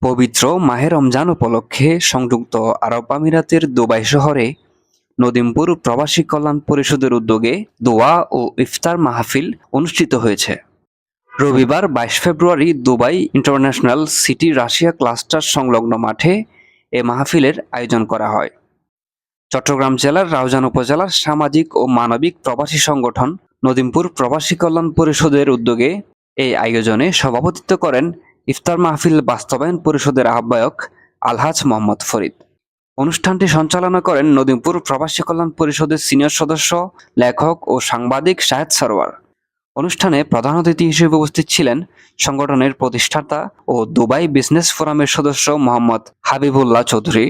পবিত্র মাহে রমজান উপলক্ষে সংযুক্ত আরব আমিরাতের দুবাই শহরে নদিমপুর প্রবাসী কল্যাণ পরিষদের উদ্যোগে দোয়া ও ইফতার মাহফিল অনুষ্ঠিত হয়েছে। রবিবার ২২ ফেব্রুয়ারি Dubai International City Russia cluster সংলগ্ন মাঠে এ মাহফিলের আয়োজন করা হয়। চট্টগ্রাম জেলার রাউজান উপজেলার সামাজিক ও মানবিক প্রবাসী সংগঠন নদিমপুর প্রবাসী কল্যাণ পরিষদের উদ্যোগে এই আয়োজনে সভাপতিত্ব করেন ইফতার মাহফিল বাস্তবায়ন পরিষদের আহ্বায়ক আলহাজ মোহাম্মদ ফরিদ। অনুষ্ঠানটি সঞ্চালনা করেন নদিমপুর প্রবাসী কল্যাণ পরিষদের সিনিয়র সদস্য, লেখক ও সাংবাদিক শাহেদ সরওয়ার। অনুষ্ঠানে প্রধান অতিথি হিসেবে উপস্থিত ছিলেন সংগঠনের প্রতিষ্ঠাতা ও দুবাই বিজনেস ফোরামের সদস্য মোহাম্মদ হাবিবুল্লাহ চৌধুরী।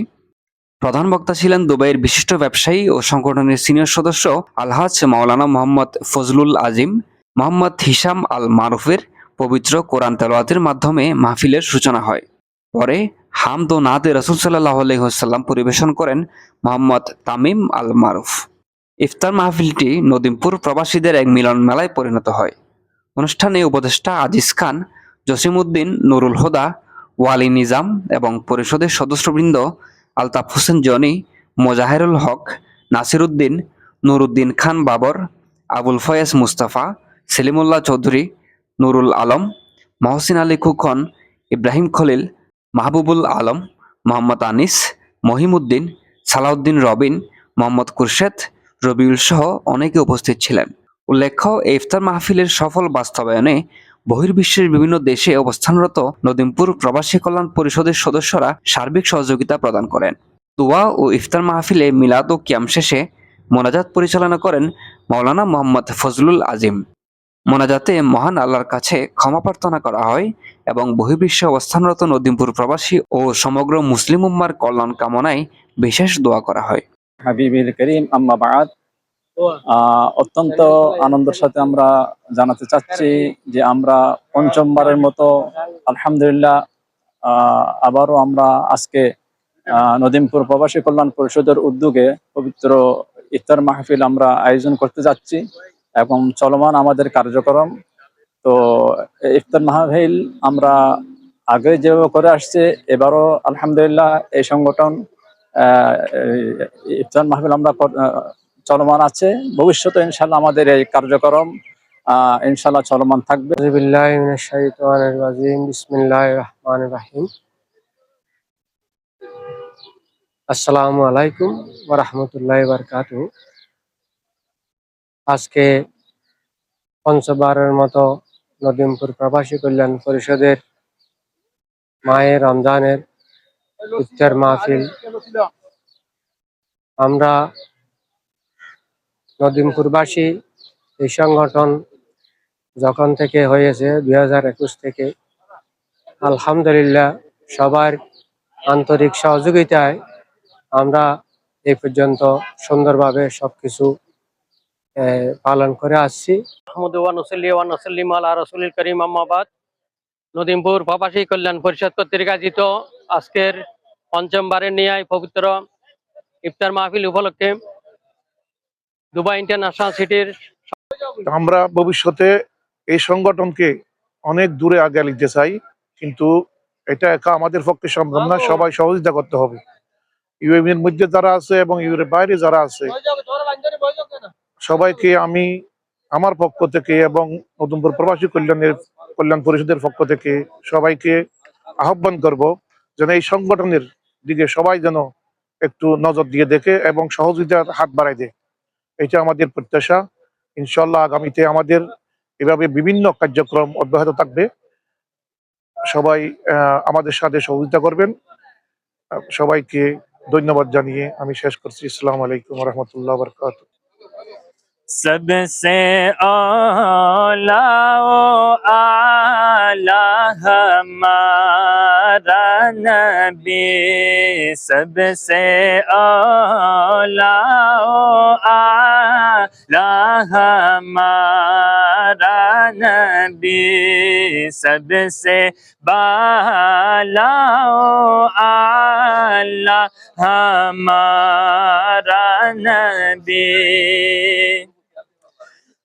প্রধান বক্তা ছিলেন দুবাইয়ের বিশিষ্ট ব্যবসায়ী ও সংগঠনের সিনিয়র সদস্য আলহাজ মাওলানা মোহাম্মদ ফজলুল আজিম। মোহাম্মদ হিসাম আল মারুফের পবিত্র কোরআন তেলাওয়াতের মাধ্যমে মাহফিলের সূচনা হয়। পরে হামদ ও নাতে রাসূল সাল্লাল্লাহু আলাইহি ওয়াসাল্লাম পরিবেশন করেন মোহাম্মদ তামিম আল মারুফ। ইফতার মাহফিলটি নদিমপুর প্রবাসীদের এক মিলন মেলায় পরিণত হয়। অনুষ্ঠানে উপদেষ্টা আজিজ খান, জসিমউদ্দিন, নুরুল হুদা, ওয়ালি নিজাম এবং পরিষদের সদস্যবৃন্দ আলতাফ হোসেন জনি, মোজাহেরুল হক, নাসির উদ্দিন, নুরুদ্দিন খান বাবর, আবুল ফয়েজ মুস্তাফা, সেলিমুল্লাহ চৌধুরী, নুরুল আলম, মহসিন আলী খুকন, ইব্রাহিম খলিল, মাহবুবুল আলম, মোহাম্মদ আনিস, মহিমউদ্দিন, সালাউদ্দিন রবিন, মোহাম্মদ কুরশেদ, রবিউল সহ অনেকে উপস্থিত ছিলেন। উল্লেখ্য, এই ইফতার মাহফিলের সফল বাস্তবায়নে বহির্বিশ্বের বিভিন্ন দেশে অবস্থানরত নদিমপুর প্রবাসী কল্যাণ পরিষদের সদস্যরা সার্বিক সহযোগিতা প্রদান করেন। দোয়া ও ইফতার মাহফিলে মিলাদ ও কিয়াম শেষে মোনাজাত পরিচালনা করেন মাওলানা মোহাম্মদ ফজলুল আজিম। মোনাজাতে মহান আল্লাহর কাছে ক্ষমা প্রার্থনা করা হয় এবং বহির্বিশ্বে অবস্থানরত নদিমপুর প্রবাসী ও সমগ্র মুসলিম উম্মার কল্যাণ কামনায় বিশেষ দোয়া করা হয়। হাবিবিল করিম, আম্মা বাদ। অত্যন্ত আনন্দের সাথে আমরা জানাতে চাচ্ছি যে আমরা পঞ্চমবারের মতো আলহামদুলিল্লাহ আবারও আমরা আজকে নদিমপুর প্রবাসী কল্যাণ পরিষদের উদ্যোগে পবিত্র ইফতার মাহফিল আমরা আয়োজন করতে যাচ্ছি এবং চলমান আমাদের কার্যক্রম। তো ইফতার মাহফিল আমরা আগে যেভাবে করে আসছে, এবারও আলহামদুলিল্লাহ এই সংগঠন ইফতার মাহফিল আমরা চলমান আছে। ভবিষ্যতে ইনশাল্লাহ আমাদের এই কার্যক্রম ইনশাল্লাহ চলমান থাকবে। বিসমিল্লাহির মিনাশ শাইতানির রাজিম। বিসমিল্লাহির রহমানির রহিম। আসসালামু আলাইকুম ওয়া রাহমাতুল্লাহি ওয়া বারাকাতুহু। আজকে পঞ্চমবারের মতো নদিমপুর প্রবাসী কল্যাণ পরিষদের মাহে রমজানের ইফতার মাহফিল আমরা নদিমপুরবাসী এই সংগঠন যখন থেকে হয়েছে 2021 থেকে আলহামদুলিল্লাহ সবার আন্তরিক সহযোগিতায় আমরা এই পর্যন্ত সুন্দরভাবে সবকিছু পালন করে আসছি। নদিমপুর প্রবাসী কল্যাণ পরিষদ কর্তৃক আয়োজিত আজকের পঞ্চমবারের ন্যায় পবিত্র ইফতার মাহফিল উপলক্ষে দুবাই ইন্টারন্যাশনাল সিটির আমরা ভবিষ্যতে এই সংগঠনকে অনেক দূরে আগে নিতে চাই, কিন্তু এটা একা আমাদের পক্ষে সম্ভব না। সবাই সহযোগিতা করতে হবে। ইউএর মধ্যে যারা আছে এবং ইউএর বাইরে যারা আছে সবাইকে আমি আমার পক্ষ থেকে এবং নতুনপুর প্রবাসী কল্যাণ পরিষদের পক্ষ থেকে সবাইকে আহ্বান করব যেন এই সংগঠনের দিকে সবাই যেন একটু নজর দিয়ে দেখে এবং সহযোগিতার হাত বাড়ায় দেয়। এটা আমাদের প্রত্যাশা। ইনশাল্লাহ আগামীতে আমাদের এভাবে বিভিন্ন কার্যক্রম অব্যাহত থাকবে। সবাই আমাদের সাথে সহযোগিতা করবেন। সবাইকে ধন্যবাদ জানিয়ে আমি শেষ করছি। আসসালামু আলাইকুম ওয়া রাহমাতুল্লাহি ওয়া বারাকাতুহু। सबसे आला ओ आला हमारा नबी, सबसे आला ओ आला हमारा नबी, सबसे बाला ओ आला हमारा नबी,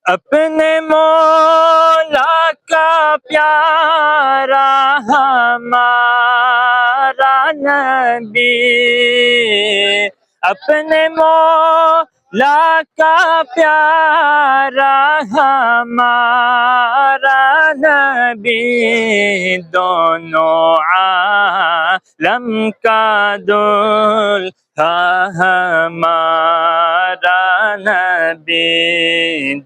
अपने मौला का प्यारा हमारा नबी अपने मौला का प्यारा हमारा नबी दोनों आलम का दुल्हा हमारा नबी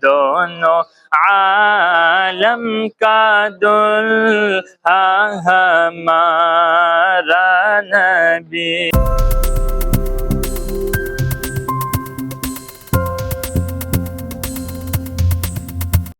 दोनों आलम का दुल्हा हमारा नबी।